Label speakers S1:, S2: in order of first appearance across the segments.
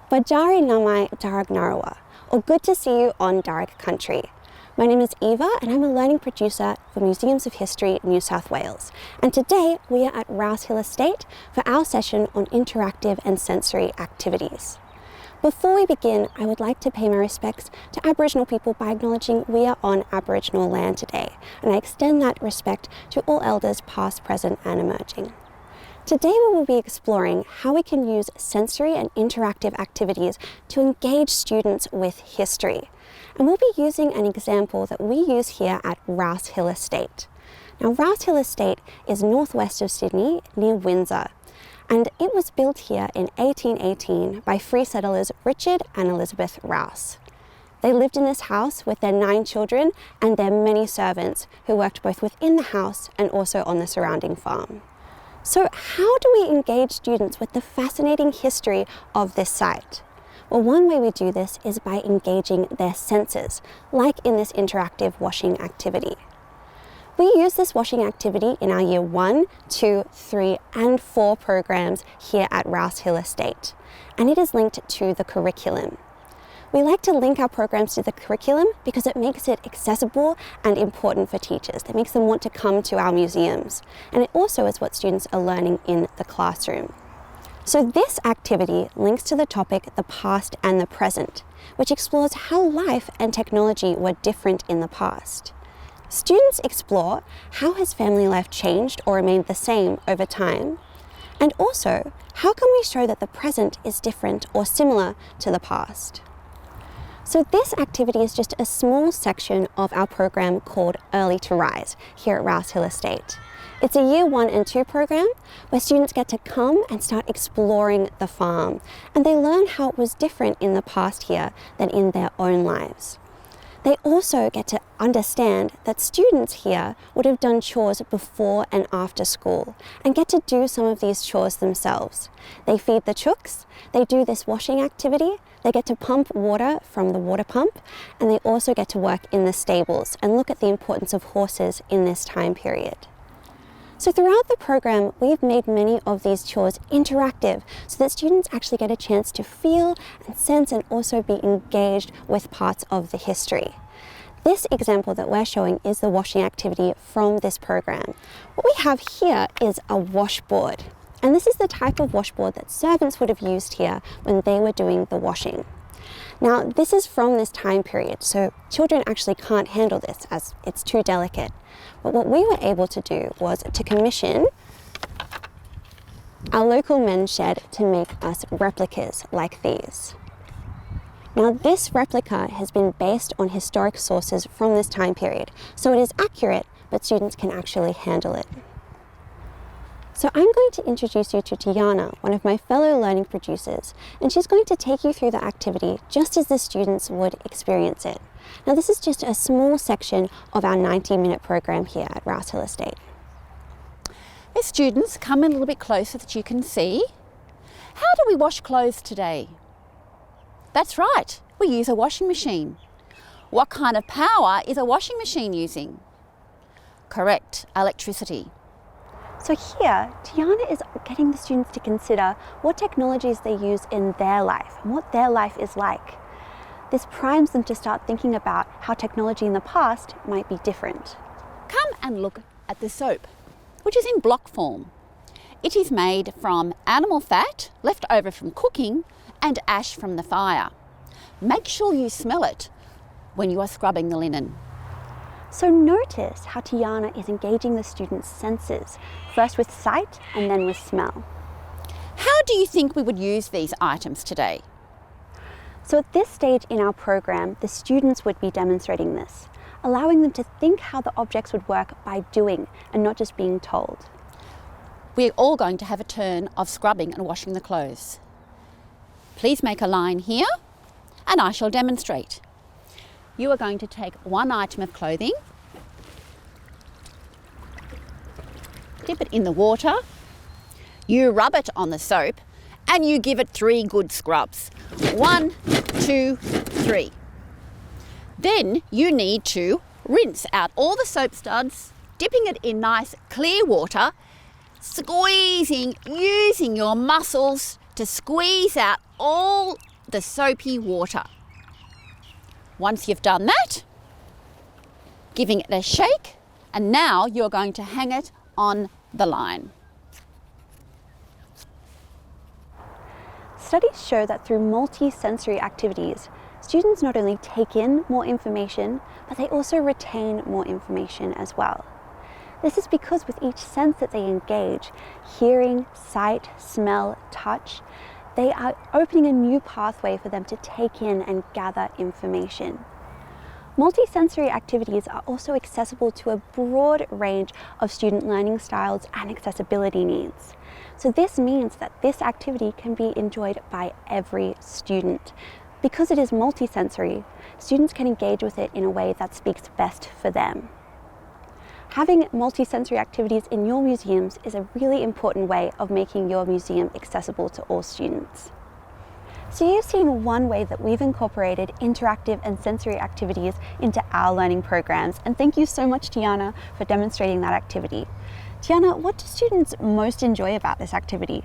S1: Bajari Namai Darug Narawa, or good to see you on Darug country. My name is Eva and I'm a learning producer for Museums of History New South Wales. And today we are at Rouse Hill Estate for our session on interactive and sensory activities. Before we begin, I would like to pay my respects to Aboriginal people by acknowledging we are on Aboriginal land today, and I extend that respect to all elders past, present and emerging. Today we will be exploring how we can use sensory and interactive activities to engage students with history. And we'll be using an example that we use here at Rouse Hill Estate. Now, Rouse Hill Estate is northwest of Sydney near Windsor, and it was built here in 1818 by free settlers Richard and Elizabeth Rouse. They lived in this house with their 9 children and their many servants who worked both within the house and also on the surrounding farm. So how do we engage students with the fascinating history of this site? Well, one way we do this is by engaging their senses, like in this interactive washing activity. We use this washing activity in our Year 1, 2, 3 and 4 programs here at Rouse Hill Estate, and it is linked to the curriculum. We like to link our programs to the curriculum because it makes it accessible and important for teachers. It makes them want to come to our museums, and it also is what students are learning in the classroom. So this activity links to the topic the past and the present, which explores how life and technology were different in the past. Students explore how has family life changed or remained the same over time, and also how can we show that the present is different or similar to the past. So this activity is just a small section of our program called Early to Rise here at Rouse Hill Estate. It's a Year 1 and 2 program where students get to come and start exploring the farm, and they learn how it was different in the past here than in their own lives. They also get to understand that students here would have done chores before and after school and get to do some of these chores themselves. They feed the chooks, they do this washing activity, they get to pump water from the water pump, and they also get to work in the stables and look at the importance of horses in this time period. So throughout the program, we've made many of these chores interactive so that students actually get a chance to feel and sense and also be engaged with parts of the history. This example that we're showing is the washing activity from this program. What we have here is a washboard, and this is the type of washboard that servants would have used here when they were doing the washing. Now, this is from this time period, so children actually can't handle this as it's too delicate. But what we were able to do was to commission our local men's shed to make us replicas like these. Now, this replica has been based on historic sources from this time period, so it is accurate, but students can actually handle it. So I'm going to introduce you to Tiana, one of my fellow learning producers, and she's going to take you through the activity just as the students would experience it. Now, this is just a small section of our 90-minute program here at Rouse Hill Estate.
S2: Hey students, come in a little bit closer so that you can see. How do we wash clothes today? That's right, we use a washing machine. What kind of power is a washing machine using? Correct, electricity.
S1: So here, Tiana is getting the students to consider what technologies they use in their life and what their life is like. This primes them to start thinking about how technology in the past might be different.
S2: Come and look at the soap, which is in block form. It is made from animal fat left over from cooking and ash from the fire. Make sure you smell it when you are scrubbing the linen.
S1: So notice how Tiana is engaging the students' senses, first with sight and then with smell.
S2: How do you think we would use these items today?
S1: So at this stage in our program, the students would be demonstrating this, allowing them to think how the objects would work by doing and not just being told.
S2: We're all going to have a turn of scrubbing and washing the clothes. Please make a line here and I shall demonstrate. You are going to take one item of clothing, dip it in the water, you rub it on the soap and you give it 3 good scrubs. 1, 2, 3. Then you need to rinse out all the soap suds, dipping it in nice clear water, squeezing, using your muscles to squeeze out all the soapy water. Once you've done that, giving it a shake, and now you're going to hang it on the line.
S1: Studies show that through multi-sensory activities, students not only take in more information, but they also retain more information as well. This is because with each sense that they engage, hearing, sight, smell, touch, they are opening a new pathway for them to take in and gather information. Multisensory activities are also accessible to a broad range of student learning styles and accessibility needs. So this means that this activity can be enjoyed by every student. Because it is multisensory, students can engage with it in a way that speaks best for them. Having multisensory activities in your museums is a really important way of making your museum accessible to all students. So you've seen one way that we've incorporated interactive and sensory activities into our learning programs, and thank you so much, Tiana, for demonstrating that activity. Tiana, what do students most enjoy about this activity?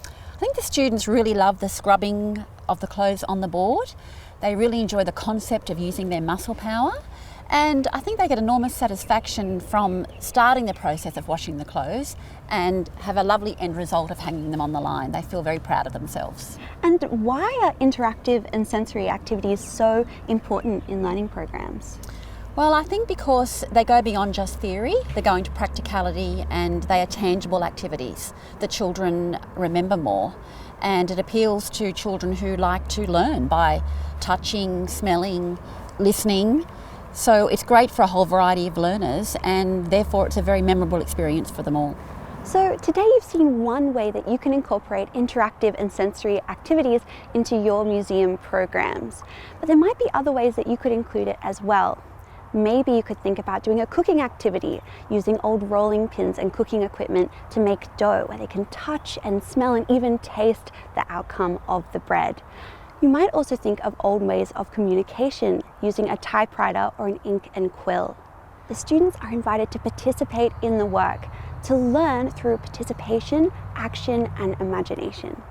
S2: I think the students really love the scrubbing of the clothes on the board. They really enjoy the concept of using their muscle power, and I think they get enormous satisfaction from starting the process of washing the clothes and have a lovely end result of hanging them on the line. They feel very proud of themselves.
S1: And why are interactive and sensory activities so important in learning programs?
S2: Well, I think because they go beyond just theory, they go into practicality, and they are tangible activities that children remember more. And it appeals to children who like to learn by touching, smelling, listening. So it's great for a whole variety of learners, and therefore it's a very memorable experience for them all.
S1: So today you've seen one way that you can incorporate interactive and sensory activities into your museum programs. But there might be other ways that you could include it as well. Maybe you could think about doing a cooking activity, using old rolling pins and cooking equipment to make dough where they can touch and smell and even taste the outcome of the bread. You might also think of old ways of communication, using a typewriter or an ink and quill. The students are invited to participate in the work, to learn through participation, action, and imagination.